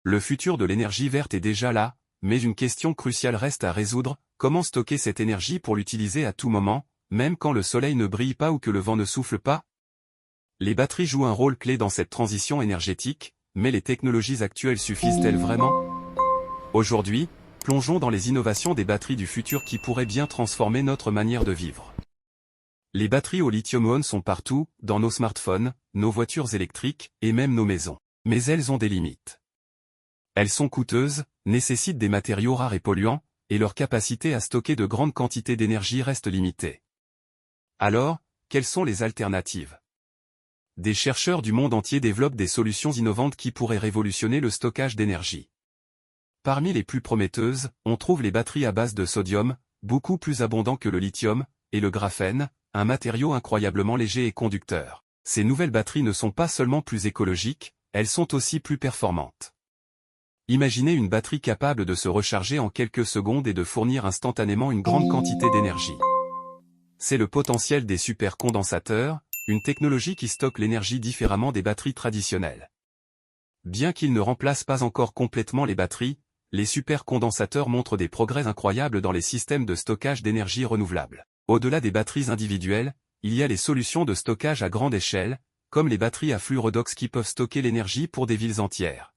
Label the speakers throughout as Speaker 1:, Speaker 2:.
Speaker 1: Le futur de l'énergie verte est déjà là, mais une question cruciale reste à résoudre, comment stocker cette énergie pour l'utiliser à tout moment, même quand le soleil ne brille pas ou que le vent ne souffle pas? Les batteries jouent un rôle clé dans cette transition énergétique, mais les technologies actuelles suffisent-elles vraiment? Aujourd'hui, plongeons dans les innovations des batteries du futur qui pourraient bien transformer notre manière de vivre. Les batteries au lithium-ion sont partout, dans nos smartphones, nos voitures électriques, et même nos maisons. Mais elles ont des limites. Elles sont coûteuses, nécessitent des matériaux rares et polluants, et leur capacité à stocker de grandes quantités d'énergie reste limitée. Alors, quelles sont les alternatives? Des chercheurs du monde entier développent des solutions innovantes qui pourraient révolutionner le stockage d'énergie. Parmi les plus prometteuses, on trouve les batteries à base de sodium, beaucoup plus abondants que le lithium, et le graphène, un matériau incroyablement léger et conducteur. Ces nouvelles batteries ne sont pas seulement plus écologiques, elles sont aussi plus performantes. Imaginez une batterie capable de se recharger en quelques secondes et de fournir instantanément une grande quantité d'énergie. C'est le potentiel des supercondensateurs, une technologie qui stocke l'énergie différemment des batteries traditionnelles. Bien qu'ils ne remplacent pas encore complètement les batteries, les supercondensateurs montrent des progrès incroyables dans les systèmes de stockage d'énergie renouvelable. Au-delà des batteries individuelles, il y a les solutions de stockage à grande échelle, comme les batteries à flux redox qui peuvent stocker l'énergie pour des villes entières.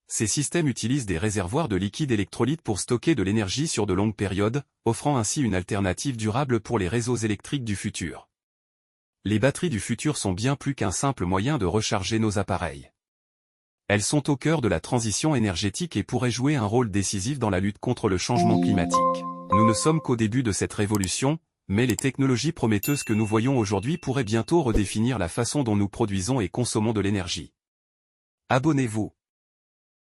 Speaker 1: Ces systèmes utilisent des réservoirs de liquide électrolyte pour stocker de l'énergie sur de longues périodes, offrant ainsi une alternative durable pour les réseaux électriques du futur. Les batteries du futur sont bien plus qu'un simple moyen de recharger nos appareils. Elles sont au cœur de la transition énergétique et pourraient jouer un rôle décisif dans la lutte contre le changement climatique. Nous ne sommes qu'au début de cette révolution, mais les technologies prometteuses que nous voyons aujourd'hui pourraient bientôt redéfinir la façon dont nous produisons et consommons de l'énergie. Abonnez-vous.